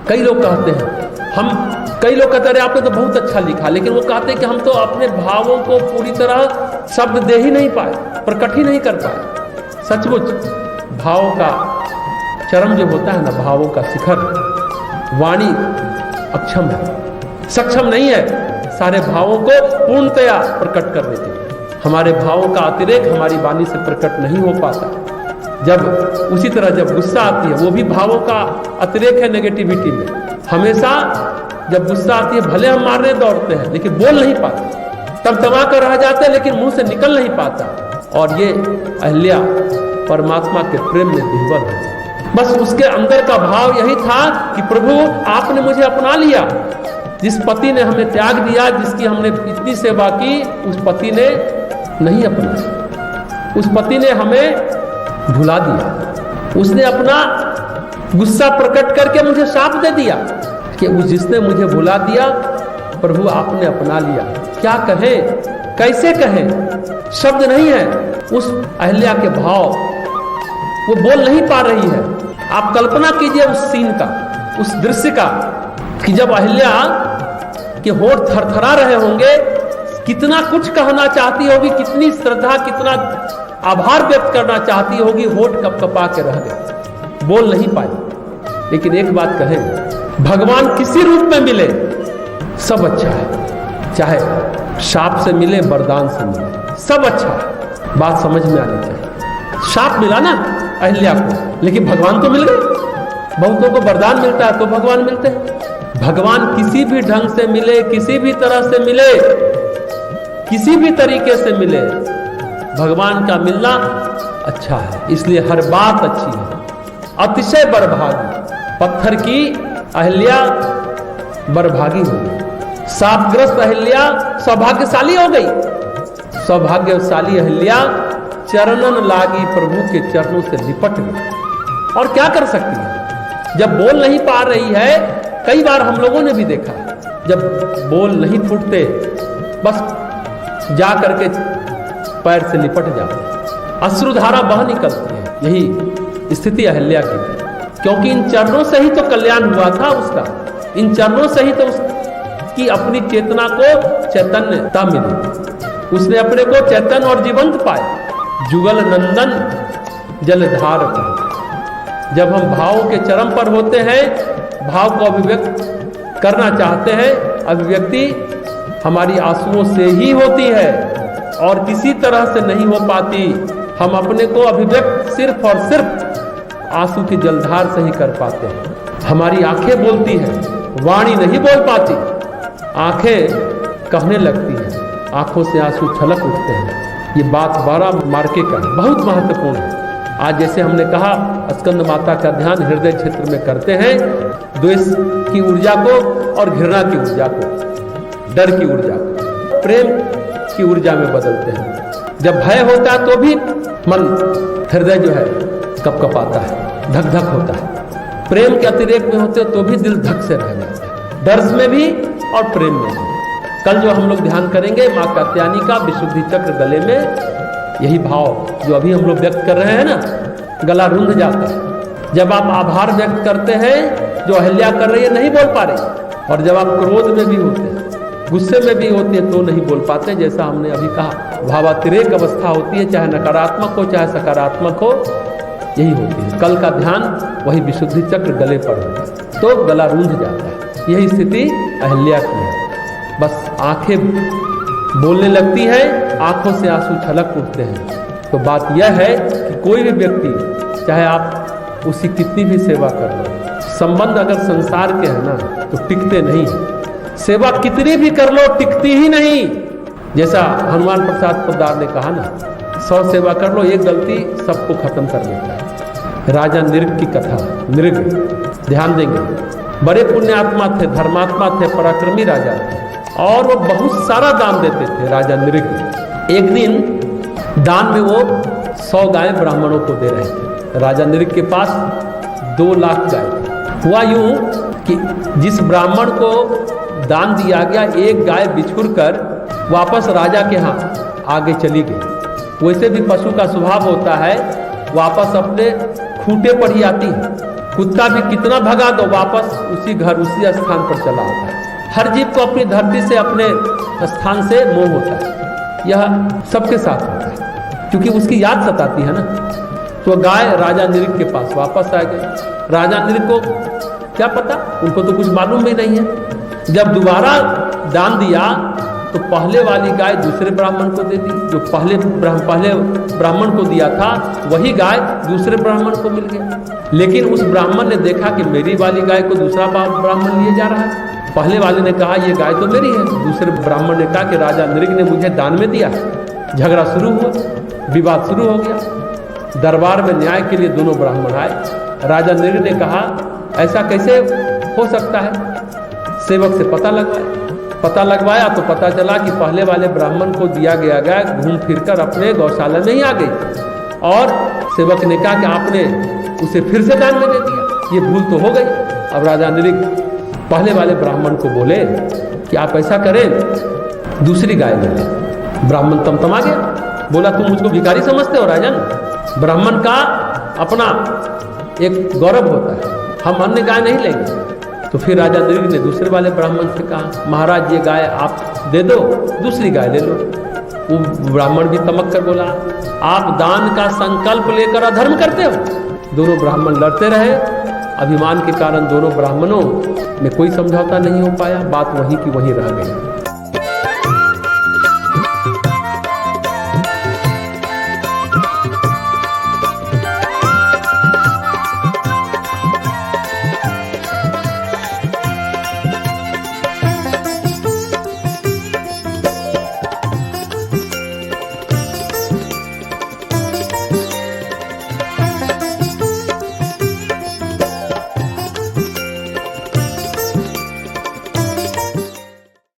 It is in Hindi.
कई लोग कहते हैं कई लोग कहते हैं आपने तो बहुत अच्छा लिखा, लेकिन वो कहते हैं कि हम तो अपने भावों को पूरी तरह शब्द दे ही नहीं पाए, प्रकट ही नहीं कर पाए। सचमुच भावों का चरम जो होता है ना, भावों का शिखर, वाणी अक्षम है, सक्षम नहीं है सारे भावों को पूर्णतया प्रकट करने के लिए। हमारे भावों का अतिरेक हमारी वाणी से प्रकट नहीं हो पाता। जब उसी तरह जब गुस्सा आती है, वो भी भावों का अतिरेक है नेगेटिविटी में। हमेशा जब गुस्सा आती है, भले हम मारने दौड़ते हैं लेकिन बोल नहीं पाते, तब दबा कर रह जाते हैं लेकिन मुंह से निकल नहीं पाता। और ये अहिल्या परमात्मा के प्रेम में विह्वल है। बस उसके अंदर का भाव यही था कि प्रभु आपने मुझे अपना लिया। जिस पति ने हमें त्याग दिया, जिसकी हमने इतनी सेवा की, उस पति ने नहीं अपनाया, उस पति ने हमें भुला दिया। उसने अपना गुस्सा प्रकट करके मुझे शाप दे दिया कि जिसने मुझे भुला दिया प्रभु आपने अपना लिया। क्या कहें, कैसे कहें, शब्द नहीं है। उस अहिल्या के भाव वो बोल नहीं पा रही है। आप कल्पना कीजिए उस सीन का, उस दृश्य का, कि जब अहिल्या के होठ थरथरा रहे होंगे, कितना कुछ कहना चाहती होगी, कितनी श्रद्धा, कितना आभार व्यक्त करना चाहती होगी, होठ कपकपा के रह गए, बोल नहीं पाई। लेकिन एक बात कहें, भगवान किसी रूप में मिले सब अच्छा है, चाहे शाप से मिले, वरदान से मिले, सब अच्छा है। बात समझ में आनी चाहिए। शाप मिला ना अहिल्या को, लेकिन भगवान तो मिल गए। बहुतों को वरदान मिलता है तो भगवान मिलते हैं। भगवान किसी भी ढंग से मिले, किसी भी तरह से मिले, किसी भी तरीके से मिले, भगवान का मिलना अच्छा है। इसलिए हर बात अच्छी है। अतिशय बरभागी पत्थर की अहिल्या बरभागी हो गई। शापग्रस्त अहिल्या सौभाग्यशाली हो गई। सौभाग्यशाली अहिल्या चरणन लागी प्रभु के चरणों से लिपट गई। और क्या कर सकती है जब बोल नहीं पा रही है। कई बार हम लोगों ने भी देखा, जब बोल नहीं फूटते, बस जा करके पैर से लिपट जाते, अश्रुधारा बह निकलती है। यही स्थिति अहिल्या की थी, क्योंकि इन चरणों से ही तो कल्याण हुआ था उसका। इन चरणों से ही तो उसकी अपनी चेतना को चैतन्यता मिली। उसने अपने को चैतन्य और जीवंत पाया। जुगल नंदन जलधार पर। जब हम भावों के चरम पर होते हैं, भाव को अभिव्यक्त करना चाहते हैं, अभिव्यक्ति हमारी आंसुओं से ही होती है और किसी तरह से नहीं हो पाती। हम अपने को अभिव्यक्त सिर्फ और सिर्फ आंसू की जलधार से ही कर पाते हैं। हमारी आंखें बोलती हैं, वाणी नहीं बोल पाती। आंखें कहने लगती हैं, आंखों से आंसू छलक उठते हैं। ये बात 12 मार्के का बहुत महत्वपूर्ण है। आज जैसे हमने कहा, स्कंद माता का ध्यान हृदय क्षेत्र में करते हैं, द्वेष की ऊर्जा को और घृणा की ऊर्जा को, डर की ऊर्जा को प्रेम की ऊर्जा में बदलते हैं। जब भय होता है तो भी मन, हृदय जो है कपकपाता है, धक धक होता है। प्रेम के अतिरेक में होते तो भी दिल धक से रह जाता है, डर में भी और प्रेम में भी। कल जो हम लोग ध्यान करेंगे माँ कात्यायनी का विशुद्धि चक्र गले में, यही भाव जो अभी हम लोग व्यक्त कर रहे हैं ना, गला रुंध जाता है। जब आप आभार व्यक्त करते हैं, जो अहिल्या कर रही है, नहीं बोल पा रही। और जब आप क्रोध में भी होते हैं, गुस्से में भी होते हैं, तो नहीं बोल पाते। जैसा हमने अभी कहा, भावातिरेक अवस्था होती है, चाहे नकारात्मक हो चाहे सकारात्मक हो, यही होती है। कल का ध्यान वही विशुद्धि चक्र गले पर होता है, तो गला रूंध जाता है। यही स्थिति अहिल्या की है। बस आंखें बोलने लगती हैं, आंखों से आंसू छलक उठते हैं। तो बात यह है कि कोई भी व्यक्ति, चाहे आप उसकी कितनी भी सेवा कर लो, संबंध अगर संसार के है ना, तो टिकते नहीं है। सेवा कितनी भी कर लो, टिकती ही नहीं। जैसा हनुमान प्रसाद पोद्दार ने कहा ना, 100 सेवा कर लो, एक गलती सबको खत्म कर देता है। राजा नृग की कथा, नृग ध्यान देंगे। बड़े पुण्यात्मा थे, धर्मात्मा थे, पराक्रमी राजा थे और वो बहुत सारा दान देते थे राजा नृग। एक दिन दान में वो 100 गाय ब्राह्मणों को दे रहे थे। राजा नृग के पास 2 लाख गाय थी। हुआ यूं कि जिस ब्राह्मण को दान दिया गया, एक गाय बिछुड़ कर वापस राजा के यहाँ आगे चली गई। वैसे भी पशु का स्वभाव होता है वापस अपने खूंटे पर ही आती है। कुत्ता भी कितना भगा दो वापस उसी घर उसी स्थान पर चला आता है। हर जीव को अपनी धरती से, अपने स्थान से मोह होता है। यह सबके साथ होता है क्योंकि उसकी याद सताती है ना। तो गाय राजा नृग के पास वापस आ गई। राजा नृग को क्या पता, उनको तो कुछ मालूम भी नहीं है। जब दोबारा दान दिया तो पहले वाली गाय दूसरे ब्राह्मण को दे दी। जो पहले ब्राह्मण को दिया था वही गाय दूसरे ब्राह्मण को मिल गया। लेकिन उस ब्राह्मण ने देखा कि मेरी वाली गाय को दूसरा ब्राह्मण लिए जा रहा है। पहले वाले ने कहा ये गाय तो मेरी है। दूसरे ब्राह्मण ने कहा कि राजा नृग ने मुझे दान में दिया। झगड़ा शुरू हुआ, विवाद शुरू हो गया। दरबार में न्याय के लिए दोनों ब्राह्मण आए। राजा नृग ने कहा ऐसा कैसे हो सकता है। सेवक से पता लगवाया तो पता चला कि पहले वाले ब्राह्मण को दिया गया गाय घूम फिरकर अपने गौशाला में ही आ गई और सेवक ने कहा कि आपने उसे फिर से दान में दे दिया, ये भूल तो हो गई। अब राजा नृग पहले वाले ब्राह्मण को बोले कि आप ऐसा करें दूसरी गाय ले लें। ब्राह्मण तमतमा गया, बोला तुम मुझको भिखारी समझते हो राजन। ब्राह्मण का अपना एक गौरव होता है, हम अन्य गाय नहीं लेंगे। तो फिर राजा नृग ने दूसरे वाले ब्राह्मण से कहा महाराज ये गाय आप दे दो, दूसरी गाय ले लो। वो ब्राह्मण भी तमक कर बोला आप दान का संकल्प लेकर अधर्म करते हो। दोनों ब्राह्मण लड़ते रहे। अभिमान के कारण दोनों ब्राह्मणों में कोई समझौता नहीं हो पाया। बात वहीं की वहीं रह गई।